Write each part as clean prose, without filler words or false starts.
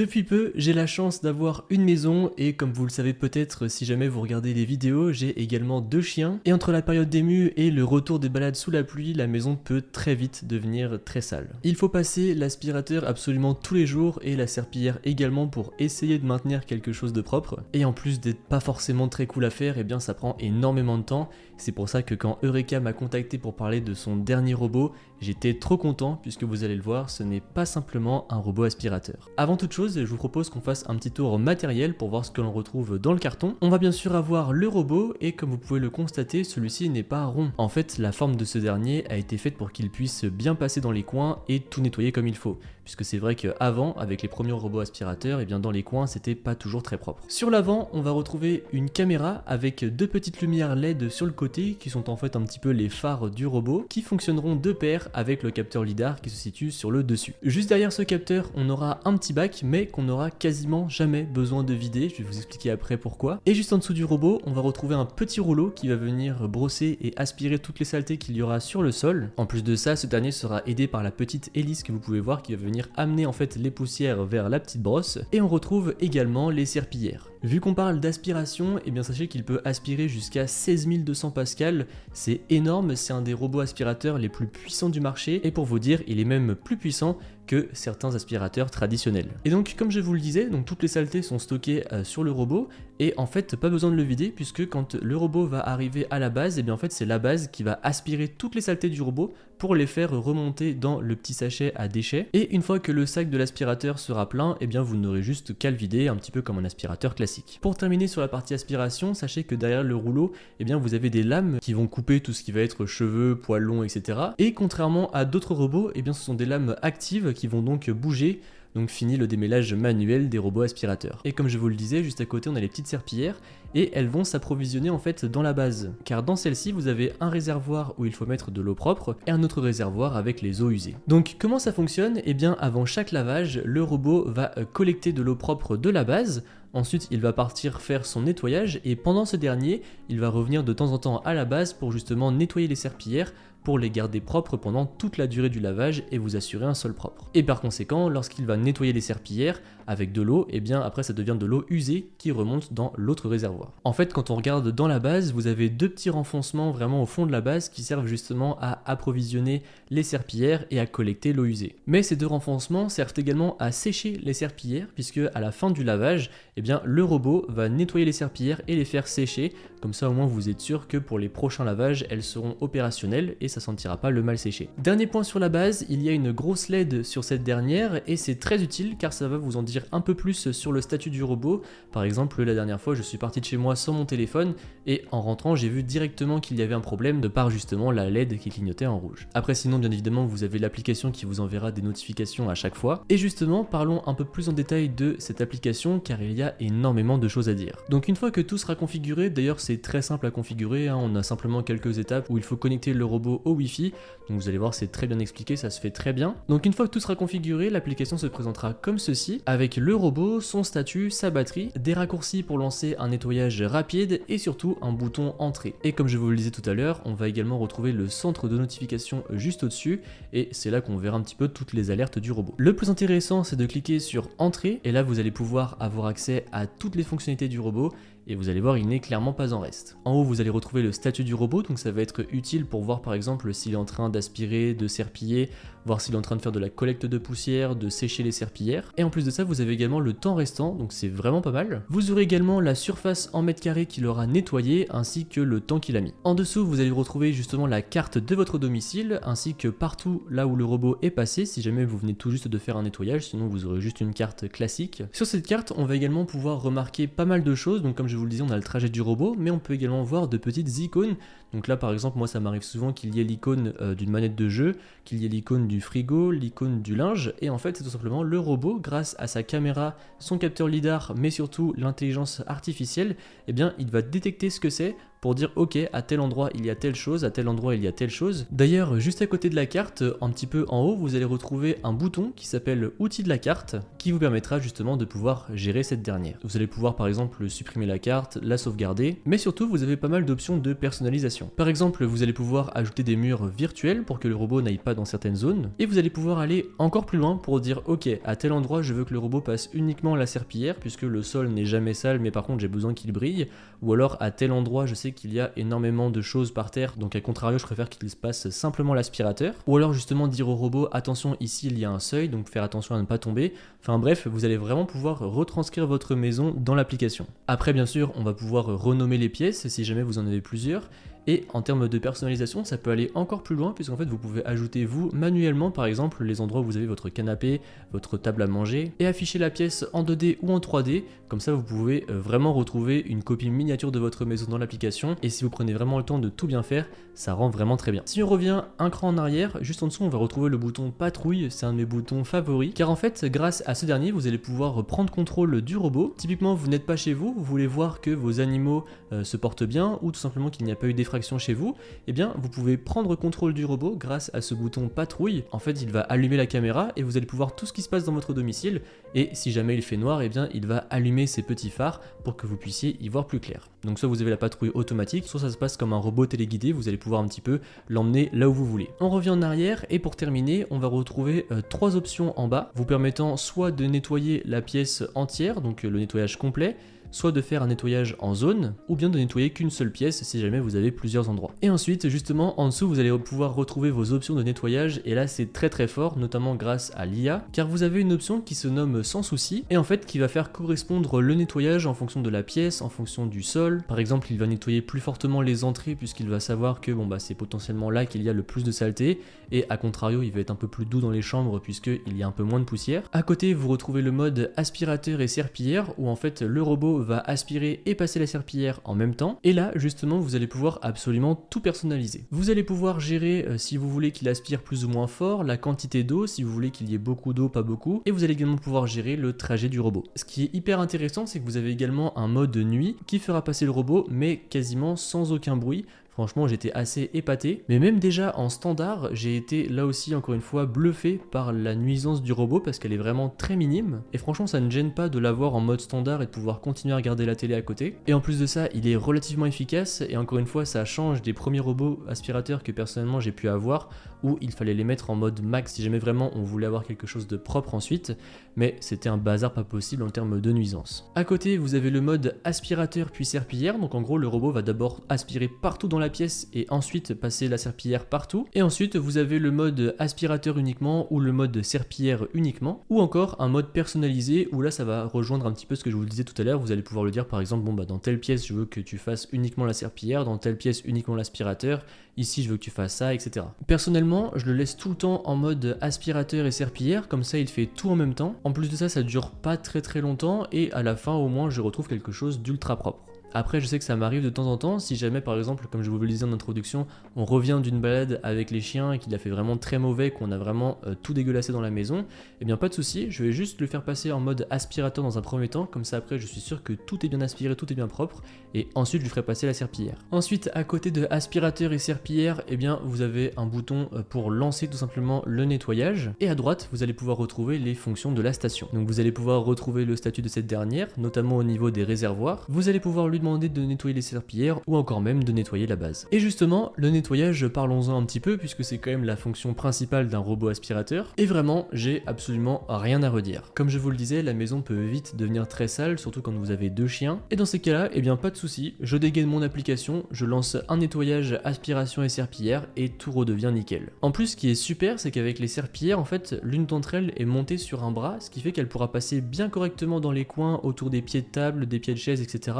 Depuis peu, j'ai la chance d'avoir une maison et comme vous le savez peut-être si jamais vous regardez les vidéos, j'ai également 2 chiens. Et entre la période des mues et le retour des balades sous la pluie, la maison peut très vite devenir très sale. Il faut passer l'aspirateur absolument tous les jours et la serpillière également pour essayer de maintenir quelque chose de propre. Et en plus d'être pas forcément très cool à faire, et bien ça prend énormément de temps. C'est pour ça que quand Eureka m'a contacté pour parler de son dernier robot, j'étais trop content puisque vous allez le voir, ce n'est pas simplement un robot aspirateur. Avant toute chose, je vous propose qu'on fasse un petit tour matériel pour voir ce que l'on retrouve dans le carton. On va bien sûr avoir le robot et comme vous pouvez le constater, celui-ci n'est pas rond. En fait, la forme de ce dernier a été faite pour qu'il puisse bien passer dans les coins et tout nettoyer comme il faut. Puisque c'est vrai qu'avant, avec les premiers robots aspirateurs, et bien dans les coins, c'était pas toujours très propre. Sur l'avant, on va retrouver une caméra avec 2 petites lumières LED sur le côté qui sont en fait un petit peu les phares du robot qui fonctionneront de pair avec le capteur lidar qui se situe sur le dessus. Juste derrière ce capteur, on aura un petit bac mais qu'on n'aura quasiment jamais besoin de vider, je vais vous expliquer après pourquoi. Et juste en dessous du robot, on va retrouver un petit rouleau qui va venir brosser et aspirer toutes les saletés qu'il y aura sur le sol. En plus de ça, ce dernier sera aidé par la petite hélice que vous pouvez voir qui va venir amener en fait les poussières vers la petite brosse. Et on retrouve également les serpillières. Vu qu'on parle d'aspiration, et bien sachez qu'il peut aspirer jusqu'à 16 200 pascal, c'est énorme, c'est un des robots aspirateurs les plus puissants du marché et pour vous dire, il est même plus puissant que certains aspirateurs traditionnels. Et donc comme je vous le disais, donc toutes les saletés sont stockées sur le robot et en fait pas besoin de le vider puisque quand le robot va arriver à la base, et bien en fait c'est la base qui va aspirer toutes les saletés du robot pour les faire remonter dans le petit sachet à déchets. Et une fois que le sac de l'aspirateur sera plein, et bien vous n'aurez juste qu'à le vider un petit peu comme un aspirateur classique. Pour terminer sur la partie aspiration, sachez que derrière le rouleau, et bien vous avez des lames qui vont couper tout ce qui va être cheveux, poils longs, etc. Et contrairement à d'autres robots, et bien ce sont des lames actives qui vont donc bouger. Donc fini le démêlage manuel des robots aspirateurs. Et comme je vous le disais, juste à côté on a les petites serpillières et elles vont s'approvisionner en fait dans la base. Car dans celle-ci vous avez un réservoir où il faut mettre de l'eau propre et un autre réservoir avec les eaux usées. Donc comment ça fonctionne? Et bien avant chaque lavage, le robot va collecter de l'eau propre de la base. Ensuite, il va partir faire son nettoyage et pendant ce dernier, il va revenir de temps en temps à la base pour justement nettoyer les serpillières pour les garder propres pendant toute la durée du lavage et vous assurer un sol propre. Et par conséquent, lorsqu'il va nettoyer les serpillières avec de l'eau, et bien après ça devient de l'eau usée qui remonte dans l'autre réservoir. En fait, quand on regarde dans la base, vous avez 2 petits renfoncements vraiment au fond de la base qui servent justement à approvisionner les serpillières et à collecter l'eau usée. Mais ces 2 renfoncements servent également à sécher les serpillières puisque à la fin du lavage, eh bien, le robot va nettoyer les serpillières et les faire sécher, comme ça au moins vous êtes sûr que pour les prochains lavages, elles seront opérationnelles et ça sentira pas le mal séché. Dernier point sur la base, il y a une grosse LED sur cette dernière et c'est très utile car ça va vous en dire un peu plus sur le statut du robot. Par exemple, la dernière fois, je suis parti de chez moi sans mon téléphone et en rentrant, j'ai vu directement qu'il y avait un problème de par justement la LED qui clignotait en rouge. Après sinon, bien évidemment, vous avez l'application qui vous enverra des notifications à chaque fois. Et justement, parlons un peu plus en détail de cette application car il y a énormément de choses à dire. Donc une fois que tout sera configuré, d'ailleurs c'est très simple à configurer, hein, on a simplement quelques étapes où il faut connecter le robot au Wi-Fi, donc vous allez voir c'est très bien expliqué, ça se fait très bien. Donc une fois que tout sera configuré, l'application se présentera comme ceci, avec le robot, son statut, sa batterie, des raccourcis pour lancer un nettoyage rapide et surtout un bouton entrée. Et comme je vous le disais tout à l'heure, on va également retrouver le centre de notification juste au-dessus et c'est là qu'on verra un petit peu toutes les alertes du robot. Le plus intéressant c'est de cliquer sur entrée et là vous allez pouvoir avoir accès à toutes les fonctionnalités du robot et vous allez voir il n'est clairement pas en reste. En haut vous allez retrouver le statut du robot, donc ça va être utile pour voir par exemple s'il est en train d'aspirer, de serpiller, voir s'il est en train de faire de la collecte de poussière, de sécher les serpillières. Et en plus de ça vous avez également le temps restant, donc c'est vraiment pas mal. Vous aurez également la surface en mètres carrés qu'il aura nettoyé ainsi que le temps qu'il a mis. En dessous vous allez retrouver justement la carte de votre domicile ainsi que partout là où le robot est passé si jamais vous venez tout juste de faire un nettoyage, sinon vous aurez juste une carte classique. Sur cette carte on va également pouvoir remarquer pas mal de choses, donc comme je vous le disais on a le trajet du robot mais on peut également voir de petites icônes. Donc là par exemple moi ça m'arrive souvent qu'il y ait l'icône d'une manette de jeu, qu'il y ait l'icône du frigo, l'icône du linge et en fait c'est tout simplement le robot grâce à sa caméra, son capteur lidar mais surtout l'intelligence artificielle, eh bien il va détecter ce que c'est pour dire ok, à tel endroit il y a telle chose, à tel endroit il y a telle chose. D'ailleurs, juste à côté de la carte, un petit peu en haut, vous allez retrouver un bouton qui s'appelle outils de la carte, qui vous permettra justement de pouvoir gérer cette dernière. Vous allez pouvoir par exemple supprimer la carte, la sauvegarder, mais surtout vous avez pas mal d'options de personnalisation. Par exemple, vous allez pouvoir ajouter des murs virtuels pour que le robot n'aille pas dans certaines zones, et vous allez pouvoir aller encore plus loin pour dire ok, à tel endroit je veux que le robot passe uniquement la serpillière puisque le sol n'est jamais sale, mais par contre j'ai besoin qu'il brille, ou alors à tel endroit je sais qu'il y a énormément de choses par terre, donc à contrario je préfère qu'il se passe simplement l'aspirateur, ou alors justement dire au robot attention, ici il y a un seuil, donc faire attention à ne pas tomber. Enfin bref, vous allez vraiment pouvoir retranscrire votre maison dans l'application. Après bien sûr on va pouvoir renommer les pièces si jamais vous en avez plusieurs. Et en termes de personnalisation, ça peut aller encore plus loin puisqu'en fait vous pouvez ajouter vous manuellement par exemple les endroits où vous avez votre canapé, votre table à manger et afficher la pièce en 2D ou en 3D. Comme ça vous pouvez vraiment retrouver une copie miniature de votre maison dans l'application, et si vous prenez vraiment le temps de tout bien faire, ça rend vraiment très bien. Si on revient un cran en arrière, juste en dessous on va retrouver le bouton patrouille, c'est un de mes boutons favoris car en fait grâce à ce dernier vous allez pouvoir prendre contrôle du robot. Typiquement vous n'êtes pas chez vous, vous voulez voir que vos animaux se portent bien ou tout simplement qu'il n'y a pas eu d'effraction chez vous, et bien vous pouvez prendre contrôle du robot grâce à ce bouton patrouille. En fait il va allumer la caméra et vous allez pouvoir tout ce qui se passe dans votre domicile, et si jamais il fait noir, et bien il va allumer ses petits phares pour que vous puissiez y voir plus clair. Donc soit vous avez la patrouille automatique, soit ça se passe comme un robot téléguidé, vous allez pouvoir un petit peu l'emmener là où vous voulez. On revient en arrière et pour terminer on va retrouver trois options en bas vous permettant soit de nettoyer la pièce entière, donc le nettoyage complet, soit de faire un nettoyage en zone, ou bien de nettoyer qu'une seule pièce si jamais vous avez plusieurs endroits. Et ensuite, justement, en dessous, vous allez pouvoir retrouver vos options de nettoyage, et là c'est très très fort, notamment grâce à l'IA, car vous avez une option qui se nomme sans souci, et en fait qui va faire correspondre le nettoyage en fonction de la pièce, en fonction du sol. Par exemple, il va nettoyer plus fortement les entrées, puisqu'il va savoir que bon, bah, c'est potentiellement là qu'il y a le plus de saleté, et à contrario, il va être un peu plus doux dans les chambres, puisqu'il y a un peu moins de poussière. À côté, vous retrouvez le mode aspirateur et serpillière, où en fait le robot va aspirer et passer la serpillière en même temps, et là justement vous allez pouvoir absolument tout personnaliser. Vous allez pouvoir gérer si vous voulez qu'il aspire plus ou moins fort, la quantité d'eau, si vous voulez qu'il y ait beaucoup d'eau, pas beaucoup, et vous allez également pouvoir gérer le trajet du robot. Ce qui est hyper intéressant, c'est que vous avez également un mode nuit qui fera passer le robot mais quasiment sans aucun bruit. Franchement, j'étais assez épaté, mais même déjà en standard, j'ai été là aussi encore une fois bluffé par la nuisance du robot parce qu'elle est vraiment très minime, et franchement ça ne gêne pas de l'avoir en mode standard et de pouvoir continuer à regarder la télé à côté. Et en plus de ça, il est relativement efficace, et encore une fois ça change des premiers robots aspirateurs que personnellement j'ai pu avoir, où il fallait les mettre en mode max si jamais vraiment on voulait avoir quelque chose de propre ensuite, mais c'était un bazar pas possible en termes de nuisance. À côté, vous avez le mode aspirateur puis serpillière, donc en gros le robot va d'abord aspirer partout dans la pièce et ensuite passer la serpillière partout, et ensuite vous avez le mode aspirateur uniquement ou le mode serpillière uniquement, ou encore un mode personnalisé où là ça va rejoindre un petit peu ce que je vous disais tout à l'heure. Vous allez pouvoir le dire par exemple, bon bah dans telle pièce je veux que tu fasses uniquement la serpillière, dans telle pièce uniquement l'aspirateur, ici je veux que tu fasses ça, etc. Personnellement je le laisse tout le temps en mode aspirateur et serpillière, comme ça il fait tout en même temps. En plus de ça, ça dure pas très longtemps, et à la fin au moins je retrouve quelque chose d'ultra propre. Après, je sais que ça m'arrive de temps en temps, si jamais par exemple, comme je vous le disais en introduction, on revient d'une balade avec les chiens et qu'il a fait vraiment très mauvais, qu'on a vraiment tout dégueulassé dans la maison, eh bien pas de souci, je vais juste le faire passer en mode aspirateur dans un premier temps, comme ça après je suis sûr que tout est bien aspiré, tout est bien propre, et ensuite je lui ferai passer la serpillière. Ensuite, à côté de aspirateur et serpillière, eh bien vous avez un bouton pour lancer tout simplement le nettoyage, et à droite vous allez pouvoir retrouver les fonctions de la station. Donc vous allez pouvoir retrouver le statut de cette dernière, notamment au niveau des réservoirs. Vous allez pouvoir lui demander de nettoyer les serpillières ou encore même de nettoyer la base. Et justement, le nettoyage, parlons-en un petit peu puisque c'est quand même la fonction principale d'un robot aspirateur, et vraiment j'ai absolument rien à redire. Comme je vous le disais, la maison peut vite devenir très sale, surtout quand vous avez deux chiens, et dans ces cas-là, eh bien pas de souci, je dégaine mon application, je lance un nettoyage aspiration et serpillière et tout redevient nickel. En plus, ce qui est super, c'est qu'avec les serpillières, en fait, l'une d'entre elles est montée sur un bras, ce qui fait qu'elle pourra passer bien correctement dans les coins autour des pieds de table, des pieds de chaise, etc.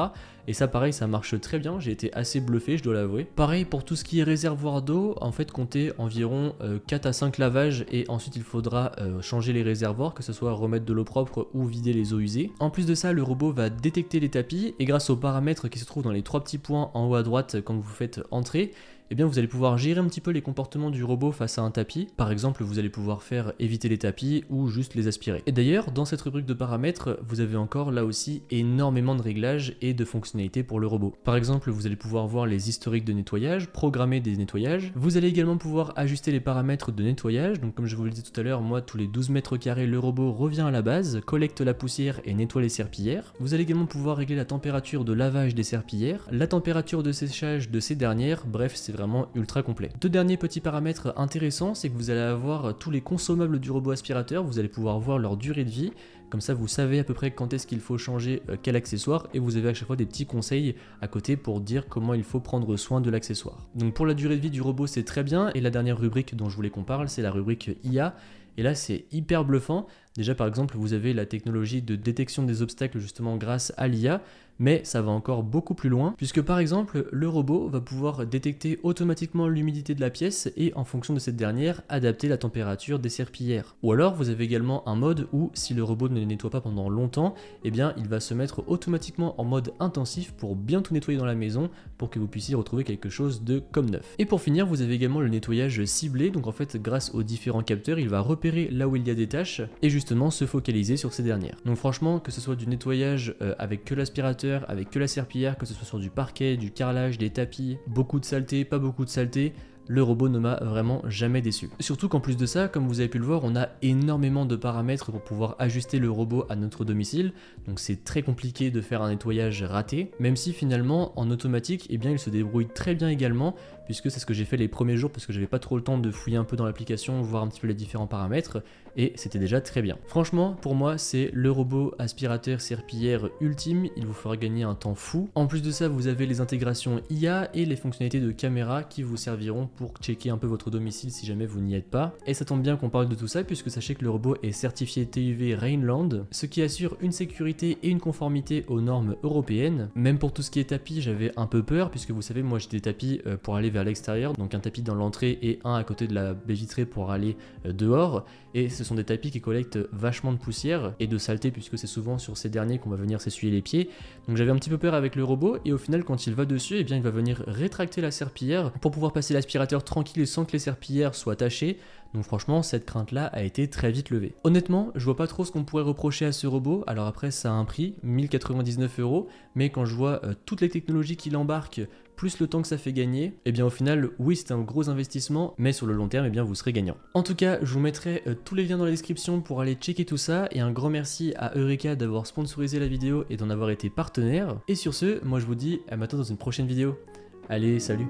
Et ça pareil, ça marche très bien, j'ai été assez bluffé, je dois l'avouer. Pareil pour tout ce qui est réservoir d'eau, en fait comptez environ 4 à 5 lavages, et ensuite il faudra changer les réservoirs, que ce soit remettre de l'eau propre ou vider les eaux usées. En plus de ça, le robot va détecter les tapis, et grâce aux paramètres qui se trouvent dans les 3 petits points en haut à droite quand vous faites entrer, eh bien vous allez pouvoir gérer un petit peu les comportements du robot face à un tapis. Par exemple, vous allez pouvoir faire éviter les tapis ou juste les aspirer. Et d'ailleurs, dans cette rubrique de paramètres, vous avez encore là aussi énormément de réglages et de fonctionnalités pour le robot. Par exemple, vous allez pouvoir voir les historiques de nettoyage, programmer des nettoyages. Vous allez également pouvoir ajuster les paramètres de nettoyage. Donc comme je vous le disais tout à l'heure, moi tous les 12 mètres carrés, le robot revient à la base, collecte la poussière et nettoie les serpillières. Vous allez également pouvoir régler la température de lavage des serpillières, la température de séchage de ces dernières, bref, c'est vraiment ultra complet. Deux derniers petits paramètres intéressants, c'est que vous allez avoir tous les consommables du robot aspirateur, vous allez pouvoir voir leur durée de vie, comme ça vous savez à peu près quand est-ce qu'il faut changer quel accessoire, et vous avez à chaque fois des petits conseils à côté pour dire comment il faut prendre soin de l'accessoire. Donc pour la durée de vie du robot c'est très bien, et la dernière rubrique dont je voulais qu'on parle c'est la rubrique IA, et là c'est hyper bluffant. Déjà par exemple vous avez la technologie de détection des obstacles justement grâce à l'IA, mais ça va encore beaucoup plus loin, puisque par exemple le robot va pouvoir détecter automatiquement l'humidité de la pièce et en fonction de cette dernière adapter la température des serpillières. Ou alors vous avez également un mode où si le robot ne les nettoie pas pendant longtemps, eh bien il va se mettre automatiquement en mode intensif pour bien tout nettoyer dans la maison pour que vous puissiez retrouver quelque chose de comme neuf. Et pour finir vous avez également le nettoyage ciblé, donc en fait grâce aux différents capteurs il va repérer là où il y a des tâches et justement se focaliser sur ces dernières. Donc franchement que ce soit du nettoyage avec que l'aspirateur, avec que la serpillière, que ce soit sur du parquet, du carrelage, des tapis, beaucoup de saleté, pas beaucoup de saleté, le robot ne m'a vraiment jamais déçu. Surtout qu'en plus de ça, comme vous avez pu le voir, on a énormément de paramètres pour pouvoir ajuster le robot à notre domicile, donc c'est très compliqué de faire un nettoyage raté, même si finalement en automatique, eh bien il se débrouille très bien également, puisque c'est ce que j'ai fait les premiers jours parce que j'avais pas trop le temps de fouiller un peu dans l'application, voir un petit peu les différents paramètres, et c'était déjà très bien. Franchement, pour moi, c'est le robot aspirateur serpillière ultime, il vous fera gagner un temps fou. En plus de ça, vous avez les intégrations IA et les fonctionnalités de caméra qui vous serviront pour checker un peu votre domicile si jamais vous n'y êtes pas. Et ça tombe bien qu'on parle de tout ça puisque sachez que le robot est certifié TÜV Rheinland, ce qui assure une sécurité et une conformité aux normes européennes. Même pour tout ce qui est tapis, j'avais un peu peur puisque vous savez, moi j'ai des tapis pour aller vers l'extérieur, donc un tapis dans l'entrée et un à côté de la baie vitrée pour aller dehors. Et ce sont des tapis qui collectent vachement de poussière et de saleté puisque c'est souvent sur ces derniers qu'on va venir s'essuyer les pieds. Donc j'avais un petit peu peur avec le robot et au final quand il va dessus, eh bien il va venir rétracter la serpillière pour pouvoir passer l'aspirateur tranquille sans que les serpillières soient tachées. Donc franchement cette crainte là a été très vite levée. Honnêtement je vois pas trop ce qu'on pourrait reprocher à ce robot, alors après ça a un prix, 1099 €, mais quand je vois toutes les technologies qu'il embarque, plus le temps que ça fait gagner, et bien au final oui c'est un gros investissement, mais sur le long terme et bien vous serez gagnant. En tout cas je vous mettrai tous les liens dans la description pour aller checker tout ça, et un grand merci à Eureka d'avoir sponsorisé la vidéo et d'en avoir été partenaire. Et sur ce, moi je vous dis à maintenant dans une prochaine vidéo. Allez, salut!